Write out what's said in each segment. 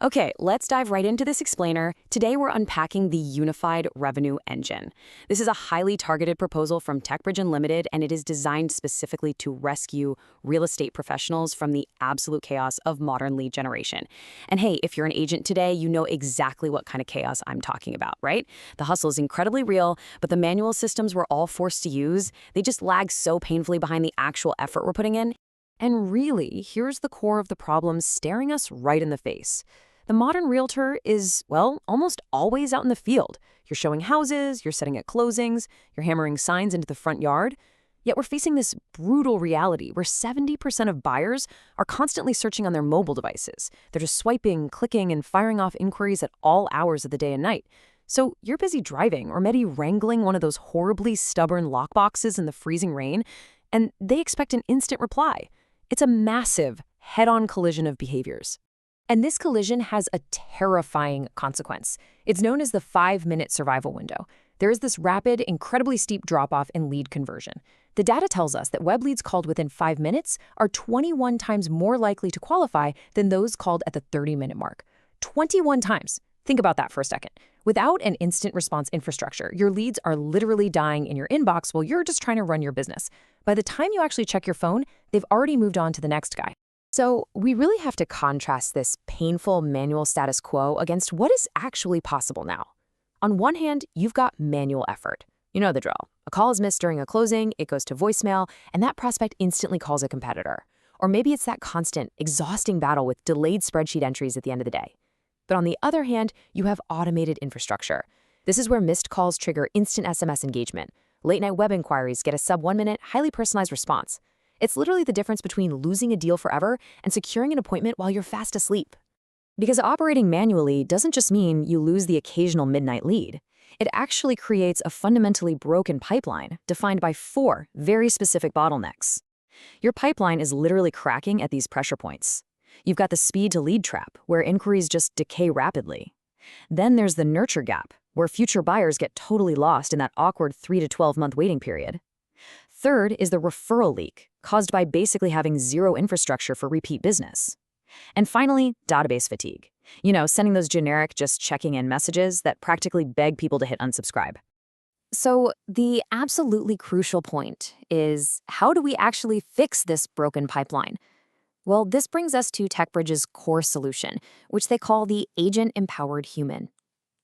Okay, let's dive right into this explainer. Today we're unpacking the Unified Revenue Engine. This is a highly targeted proposal from TechBridge Unlimited, and it is designed specifically to rescue real estate professionals from the absolute chaos of modern lead generation. And hey, if you're an agent today, you know exactly what kind of chaos I'm talking about, right? The hustle is incredibly real, but the manual systems we're all forced to use, they just lag so painfully behind the actual effort we're putting in. And really, here's the core of the problem staring us right in the face. The modern realtor is, well, almost always out in the field. You're showing houses, you're setting at closings, you're hammering signs into the front yard. Yet we're facing this brutal reality where 70% of buyers are constantly searching on their mobile devices. They're just swiping, clicking, and firing off inquiries at all hours of the day and night. So you're busy driving or maybe wrangling one of those horribly stubborn lockboxes in the freezing rain, and they expect an instant reply. It's a massive, head-on collision of behaviors. And this collision has a terrifying consequence. It's known as the 5-minute survival window. There is this rapid, incredibly steep drop-off in lead conversion. The data tells us that web leads called within 5 minutes are 21 times more likely to qualify than those called at the 30-minute mark. 21 times. Think about that for a second. Without an instant response infrastructure, your leads are literally dying in your inbox while you're just trying to run your business. By the time you actually check your phone, they've already moved on to the next guy. So we really have to contrast this painful manual status quo against what is actually possible now. On one hand, you've got manual effort. You know the drill. A call is missed during a closing, it goes to voicemail, and that prospect instantly calls a competitor. Or maybe it's that constant, exhausting battle with delayed spreadsheet entries at the end of the day. But on the other hand, you have automated infrastructure. This is where missed calls trigger instant SMS engagement. Late-night web inquiries get a sub-1-minute, highly personalized response. It's literally the difference between losing a deal forever and securing an appointment while you're fast asleep. Because operating manually doesn't just mean you lose the occasional midnight lead. It actually creates a fundamentally broken pipeline defined by 4 very specific bottlenecks. Your pipeline is literally cracking at these pressure points. You've got the speed to lead trap, where inquiries just decay rapidly. Then there's the nurture gap, where future buyers get totally lost in that awkward 3 to 12-month waiting period. Third is the referral leak, caused by basically having zero infrastructure for repeat business. And finally, database fatigue. You know, sending those generic just checking in messages that practically beg people to hit unsubscribe. So the absolutely crucial point is, how do we actually fix this broken pipeline? Well, this brings us to TechBridge's core solution, which they call the agent-empowered human.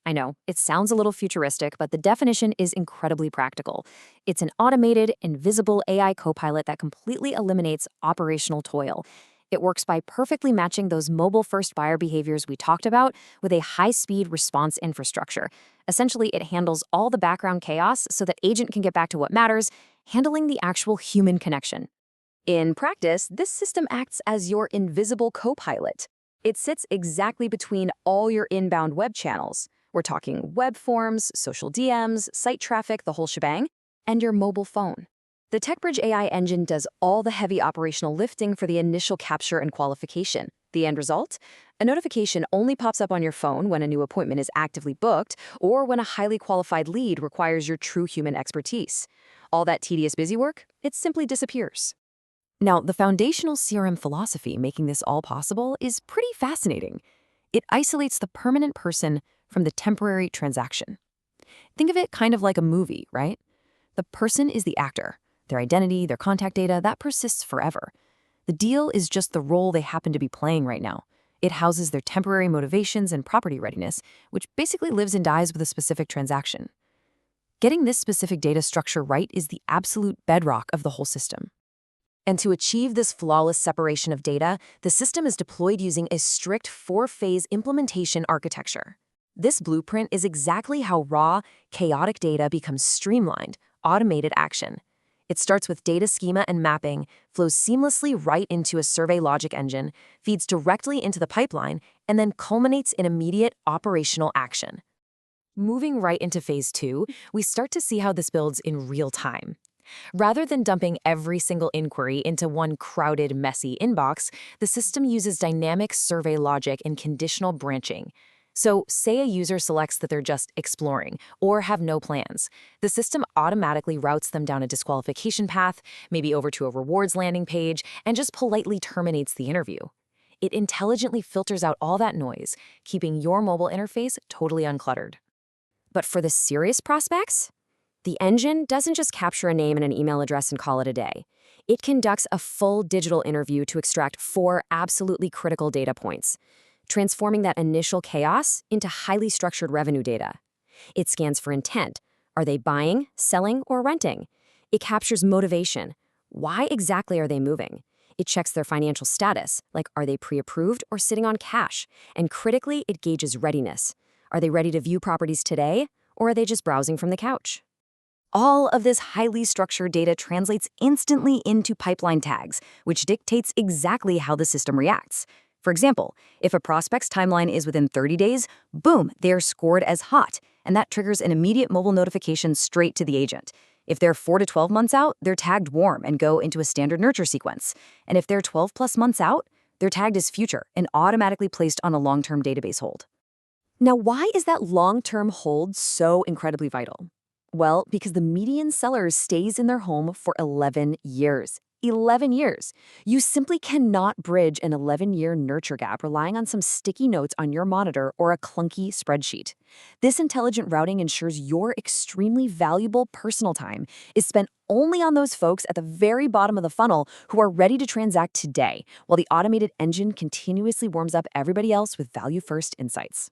I know, it sounds a little futuristic, but the definition is incredibly practical. It's an automated, invisible AI copilot that completely eliminates operational toil. It works by perfectly matching those mobile-first buyer behaviors we talked about with a high-speed response infrastructure. Essentially, it handles all the background chaos so that agent can get back to what matters, handling the actual human connection. In practice, this system acts as your invisible copilot. It sits exactly between all your inbound web channels. We're talking web forms, social DMs, site traffic, the whole shebang, and your mobile phone. The TechBridge AI engine does all the heavy operational lifting for the initial capture and qualification. The end result? A notification only pops up on your phone when a new appointment is actively booked or when a highly qualified lead requires your true human expertise. All that tedious busy work, it simply disappears. Now, the foundational CRM philosophy making this all possible is pretty fascinating. It isolates the permanent person from the temporary transaction. Think of it kind of like a movie, right? The person is the actor. Their identity, their contact data, that persists forever. The deal is just the role they happen to be playing right now. It houses their temporary motivations and property readiness, which basically lives and dies with a specific transaction. Getting this specific data structure right is the absolute bedrock of the whole system. And to achieve this flawless separation of data, the system is deployed using a strict 4-phase implementation architecture. This blueprint is exactly how raw, chaotic data becomes streamlined, automated action. It starts with data schema and mapping, flows seamlessly right into a survey logic engine, feeds directly into the pipeline, and then culminates in immediate operational action. Moving right into phase 2, we start to see how this builds in real time. Rather than dumping every single inquiry into one crowded, messy inbox, the system uses dynamic survey logic and conditional branching. So say a user selects that they're just exploring or have no plans. The system automatically routes them down a disqualification path, maybe over to a rewards landing page, and just politely terminates the interview. It intelligently filters out all that noise, keeping your mobile interface totally uncluttered. But for the serious prospects, the engine doesn't just capture a name and an email address and call it a day. It conducts a full digital interview to extract 4 absolutely critical data points, transforming that initial chaos into highly structured revenue data. It scans for intent. Are they buying, selling, or renting? It captures motivation. Why exactly are they moving? It checks their financial status, like are they pre-approved or sitting on cash? And critically, it gauges readiness. Are they ready to view properties today, or are they just browsing from the couch? All of this highly structured data translates instantly into pipeline tags, which dictates exactly how the system reacts. For example, if a prospect's timeline is within 30 days, boom, they are scored as hot, and that triggers an immediate mobile notification straight to the agent. If they're 4 to 12 months out, they're tagged warm and go into a standard nurture sequence. And if they're 12 plus months out, they're tagged as future and automatically placed on a long-term database hold. Now, why is that long-term hold so incredibly vital? Well, because the median seller stays in their home for 11 years. 11 years. You simply cannot bridge an 11-year nurture gap relying on some sticky notes on your monitor or a clunky spreadsheet. This intelligent routing ensures your extremely valuable personal time is spent only on those folks at the very bottom of the funnel who are ready to transact today, while the automated engine continuously warms up everybody else with value-first insights.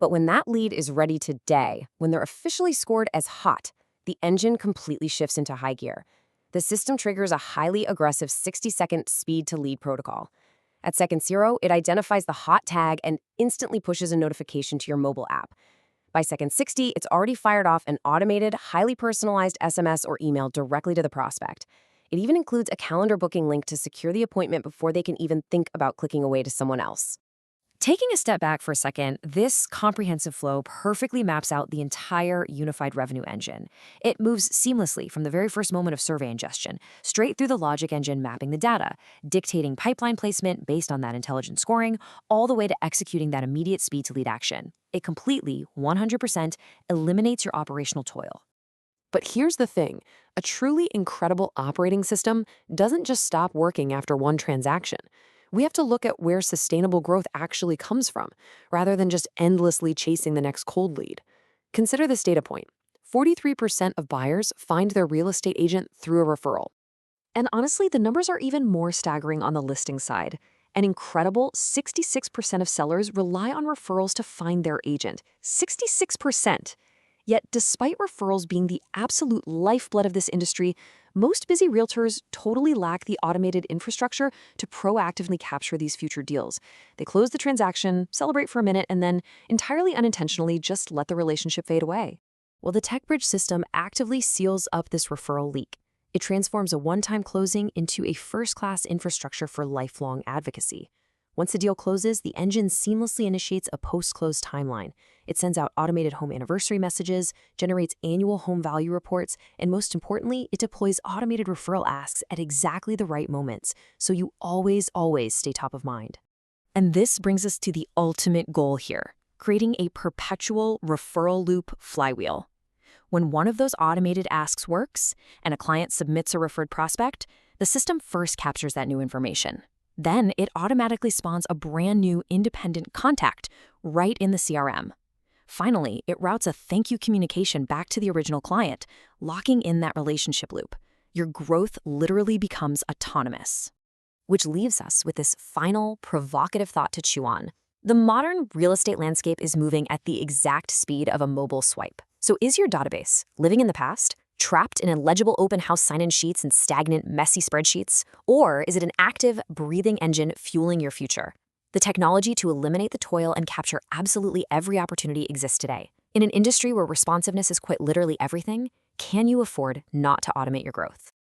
But when that lead is ready today, when they're officially scored as hot, the engine completely shifts into high gear. The system triggers a highly aggressive 60-second speed-to-lead protocol. At second 0, it identifies the hot tag and instantly pushes a notification to your mobile app. By second 60, it's already fired off an automated, highly personalized SMS or email directly to the prospect. It even includes a calendar booking link to secure the appointment before they can even think about clicking away to someone else. Taking a step back for a second, this comprehensive flow perfectly maps out the entire unified revenue engine. It moves seamlessly from the very first moment of survey ingestion, straight through the logic engine mapping the data, dictating pipeline placement based on that intelligent scoring, all the way to executing that immediate speed-to-lead action. It completely, 100%, eliminates your operational toil. But here's the thing, a truly incredible operating system doesn't just stop working after one transaction. We have to look at where sustainable growth actually comes from, rather than just endlessly chasing the next cold lead. Consider this data point. 43% of buyers find their real estate agent through a referral. And honestly, the numbers are even more staggering on the listing side. An incredible 66% of sellers rely on referrals to find their agent. 66%! Yet, despite referrals being the absolute lifeblood of this industry, most busy realtors totally lack the automated infrastructure to proactively capture these future deals. They close the transaction, celebrate for a minute, and then, entirely unintentionally, just let the relationship fade away. Well, the TechBridge system actively seals up this referral leak. It transforms a one-time closing into a first-class infrastructure for lifelong advocacy. Once the deal closes, the engine seamlessly initiates a post-close timeline. It sends out automated home anniversary messages, generates annual home value reports, and most importantly, it deploys automated referral asks at exactly the right moments, so you always stay top of mind. And this brings us to the ultimate goal here, creating a perpetual referral loop flywheel. When one of those automated asks works, and a client submits a referred prospect, the system first captures that new information. Then it automatically spawns a brand new independent contact right in the CRM. Finally, it routes a thank you communication back to the original client, locking in that relationship loop. Your growth literally becomes autonomous. Which leaves us with this final, provocative thought to chew on. The modern real estate landscape is moving at the exact speed of a mobile swipe. So is your database living in the past? Trapped in illegible open house sign-in sheets and stagnant, messy spreadsheets? Or is it an active, breathing engine fueling your future? The technology to eliminate the toil and capture absolutely every opportunity exists today. In an industry where responsiveness is quite literally everything, can you afford not to automate your growth?